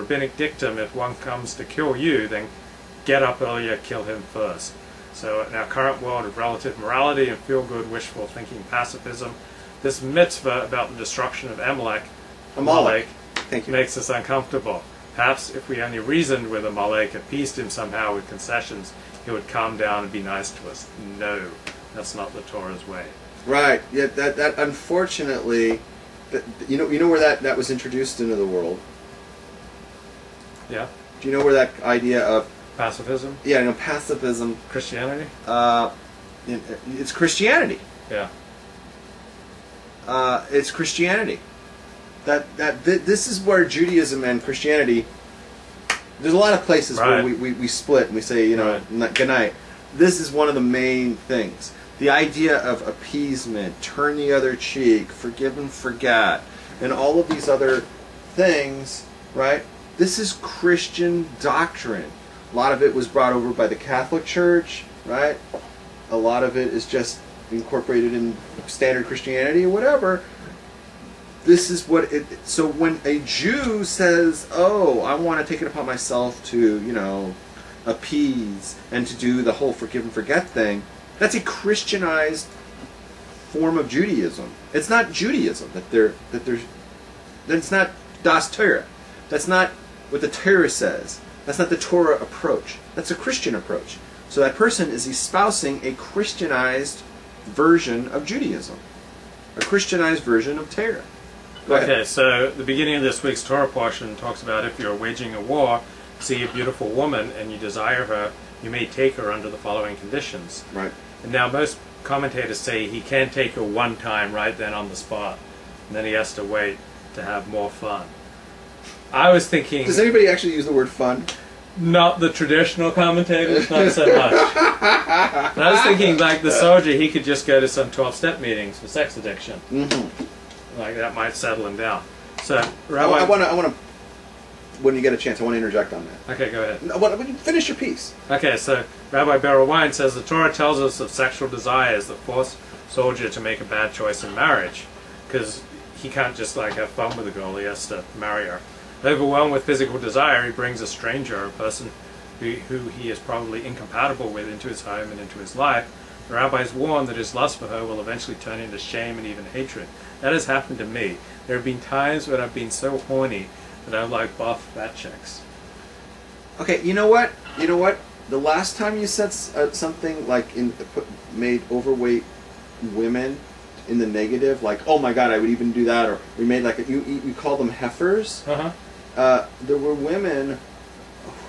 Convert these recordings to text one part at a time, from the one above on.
rabbinic dictum, if one comes to kill you, then get up earlier, kill him first. So in our current world of relative morality and feel-good, wishful thinking pacifism, this mitzvah about the destruction of Amalek makes us uncomfortable. Perhaps if we only reasoned with Amalek, appeased him somehow with concessions, he would calm down and be nice to us. No, that's not the Torah's way. Right. Yeah. That unfortunately, you know where that was introduced into the world. Yeah. Do you know where that idea of pacifism? Yeah, pacifism. Christianity. It's Christianity. Yeah. It's Christianity. This is where Judaism and Christianity. There's a lot of places where we split and we say, good night. This is one of the main things. The idea of appeasement, turn the other cheek, forgive and forget, and all of these other things, right? This is Christian doctrine. A lot of it was brought over by the Catholic Church, right? A lot of it is just incorporated in standard Christianity or whatever. This is what it... So when a Jew says, oh, I want to take it upon myself to, appease and to do the whole forgive and forget thing, that's a Christianized form of Judaism. It's not Judaism. That's not Das Torah. That's not what the Torah says. That's not the Torah approach. That's a Christian approach. So that person is espousing a Christianized version of Judaism. A Christianized version of Torah. Okay, so the beginning of this week's Torah portion talks about if you're waging a war, see a beautiful woman and you desire her, you may take her under the following conditions. Right. And now most commentators say he can take her one time right then on the spot, and then he has to wait to have more fun. I was thinking... Does anybody actually use the word fun? Not the traditional commentators, not so much. But I was thinking, like the soldier, he could just go to some 12-step meetings for sex addiction. Mm-hmm. Like that might settle him down. So, Rabbi... I want to, when you get a chance, I want to interject on that. Okay, go ahead. Finish your piece. Okay, so Rabbi Beryl Wine says the Torah tells us of sexual desires that force soldier to make a bad choice in marriage, because he can't just like have fun with a girl, he has to marry her. Overwhelmed with physical desire, he brings a stranger, a person who he is probably incompatible with, into his home and into his life. The rabbis warn that his lust for her will eventually turn into shame and even hatred. That has happened to me. There have been times when I've been so horny that I've like buff fat chicks. Okay, you know what? The last time you said something like made overweight women in the negative, like, oh my God, I would even do that, or we made like you call them heifers. There were women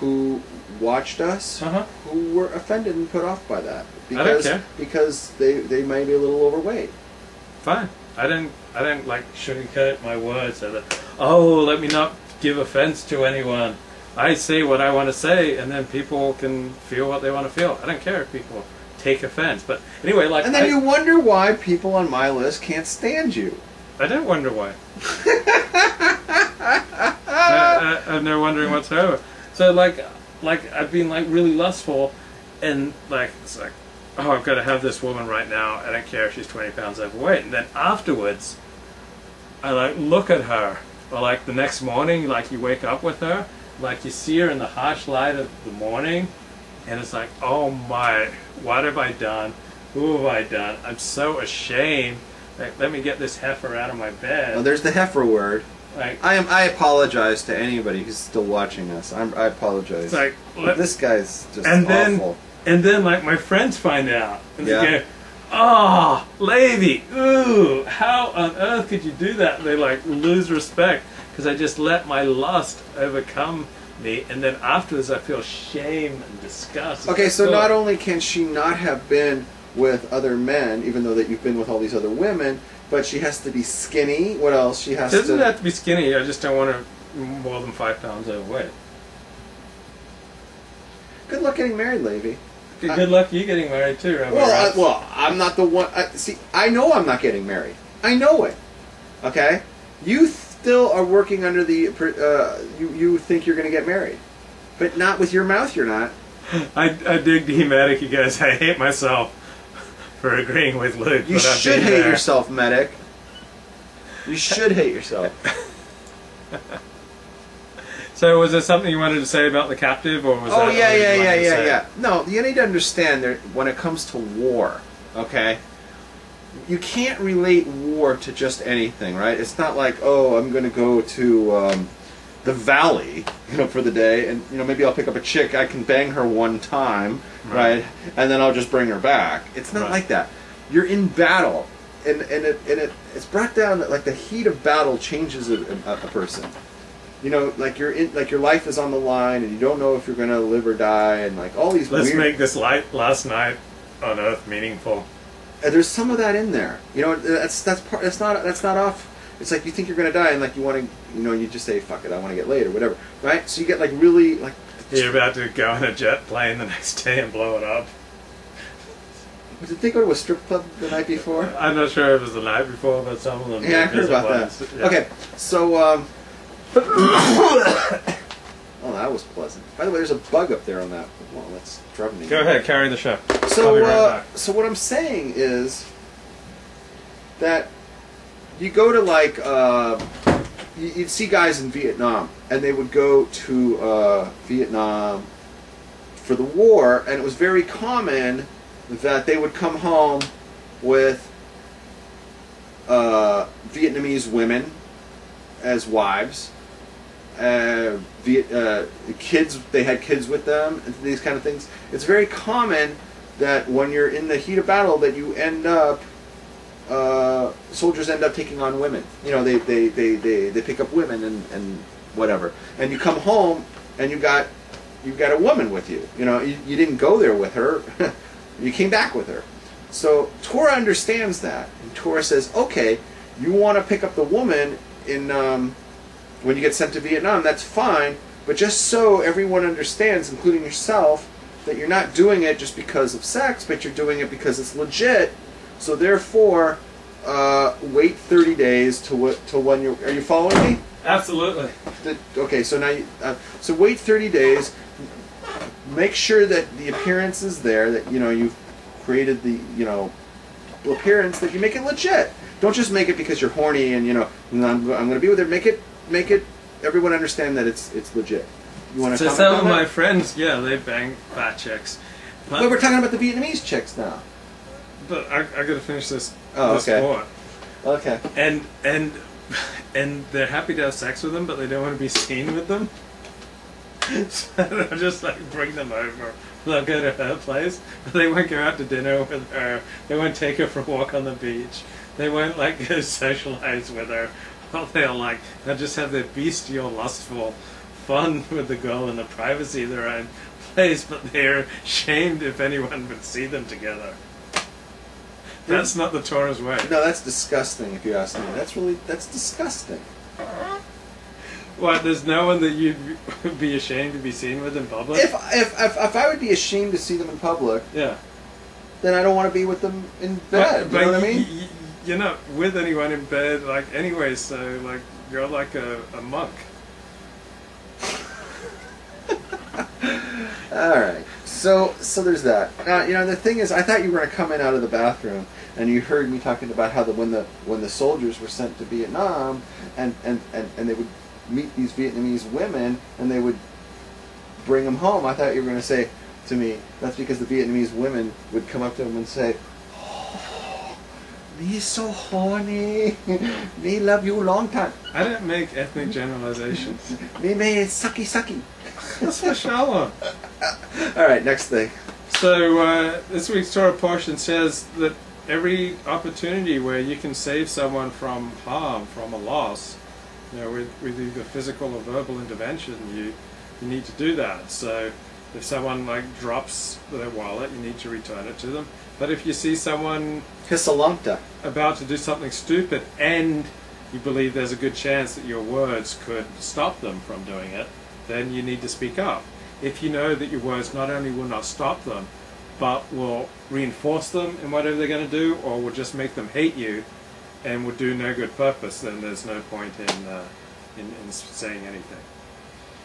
who watched us who were offended and put off by that because they might be a little overweight. Fine. I didn't like sugarcoat my words so that, oh, let me not give offense to anyone. I say what I want to say, and then people can feel what they want to feel. I don't care if people take offense. But anyway, like... And then you wonder why people on my list can't stand you. I don't wonder why. I'm no wondering whatsoever. So like I've been like really lustful, and like it's like, oh, I've got to have this woman right now. I don't care if she's 20 pounds overweight. And then afterwards, I like look at her, or like the next morning, like you wake up with her, like you see her in the harsh light of the morning, and it's like, oh my, what have I done? Who have I done? I'm so ashamed. Like, let me get this heifer out of my bed. Oh, there's the heifer word. Like, I apologize to anybody who's still watching us. I apologize. It's like, this guy's just awful. And then like my friends find out, and they go, "Oh, Levi, ooh, how on earth could you do that?" And they like lose respect because I just let my lust overcome me, and then afterwards I feel shame and disgust. Okay, so not only can she not have been with other men, even though that you've been with all these other women, but she has to be skinny. What else? She has to... She doesn't have to be skinny. I just don't want her more than 5 pounds overweight. Good luck getting married, Levi. Good luck you getting married too, Rabbi. Well, I'm not the one... see, I know I'm not getting married. I know it. Okay? You still are working under the... you think you're going to get married. But not with your mouth, you're not. I dig the medic, you guys. I hate myself for agreeing with Luke. You should hate yourself, medic. You should hate yourself. So was there something you wanted to say about the captive, or was Oh, that yeah. No, you need to understand that when it comes to war, okay, you can't relate war to just anything, right? It's not like, oh, I'm going to go to the valley, for the day, and maybe I'll pick up a chick, I can bang her one time, right? And then I'll just bring her back. It's not like that. You're in battle, and it's brought down that like the heat of battle changes a person. Like your life is on the line, and you don't know if you're going to live or die, and like all these. Let's make this last night on Earth meaningful. And there's some of that in there. That's not off. It's like you think you're going to die, and like you want to, you just say, "Fuck it, I want to get laid," or whatever, right? So you get like really like. You're about to go on a jet plane the next day and blow it up. Did they go to a strip club the night before? I'm not sure if it was the night before, but some of them. Yeah, I heard about that. Yeah. Okay, so. Oh, that was pleasant. By the way, there's a bug up there on that. Well, that's driving me. Go ahead, carry the show. So, so what I'm saying is that you go to like you'd see guys in Vietnam, and they would go to Vietnam for the war, and it was very common that they would come home with Vietnamese women as wives. Kids, they had kids with them, and these kind of things. It's very common that when you're in the heat of battle, that you end up, soldiers end up taking on women. They pick up women and whatever. And you come home and you've got a woman with you. You didn't go there with her, you came back with her. So Torah understands that, and Torah says, okay, you want to pick up the woman in. When you get sent to Vietnam, that's fine, but just so everyone understands, including yourself, that you're not doing it just because of sex, but you're doing it because it's legit. So therefore, wait 30 days till when you're... Are you following me? Absolutely. Okay, so now so wait 30 days. Make sure that the appearance is there, that you've created the appearance, that you make it legit. Don't just make it because you're horny and I'm going to be with her. Make it everyone understand that it's legit. You want to comment some on of that? my friends, they bang fat chicks. But we're talking about the Vietnamese chicks now. But I got to finish this. Okay. Thought. Okay. And they're happy to have sex with them, but they don't want to be seen with them. So they'll just like bring them over. They'll go to her place, but they won't go out to dinner with her. They won't take her for a walk on the beach. They won't like go socialize with her. Well, they'll just have their bestial, lustful fun with the girl in the privacy of their own place, but they're shamed if anyone would see them together. That's not the Torah's way. No, that's disgusting if you ask me. That's disgusting. What, there's no one that you'd be ashamed to be seen with in public? If I would be ashamed to see them in public, yeah, then I don't want to be with them in bed. But you know what I mean? You're not with anyone in bed, anyway, so, you're like a monk. Alright, so there's that. Now, the thing is, I thought you were going to come in out of the bathroom, and you heard me talking about how when the soldiers were sent to Vietnam, and they would meet these Vietnamese women, and they would bring them home, I thought you were going to say to me, that's because the Vietnamese women would come up to them and say, me so horny. Me love you a long time. I don't make ethnic generalizations. Me sucky. That's for sure. Alright, next thing. So, this week's Torah portion says that every opportunity where you can save someone from harm, from a loss, with either physical or verbal intervention, you need to do that. So, if someone drops their wallet, you need to return it to them. But if you see someone about to do something stupid and you believe there's a good chance that your words could stop them from doing it, then you need to speak up. If you know that your words not only will not stop them, but will reinforce them in whatever they're going to do, or will just make them hate you and will do no good purpose, then there's no point in saying anything.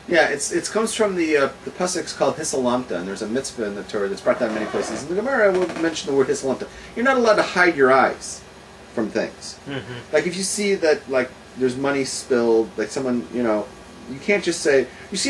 Yeah, it comes from the pasuk's called Hisalamta, and there's a mitzvah in the Torah that's brought down in many places. In the Gemara, will mention the word Hisalamta. You're not allowed to hide your eyes from things. Mm-hmm. Like if you see that there's money spilled, like someone You can't just say, you see the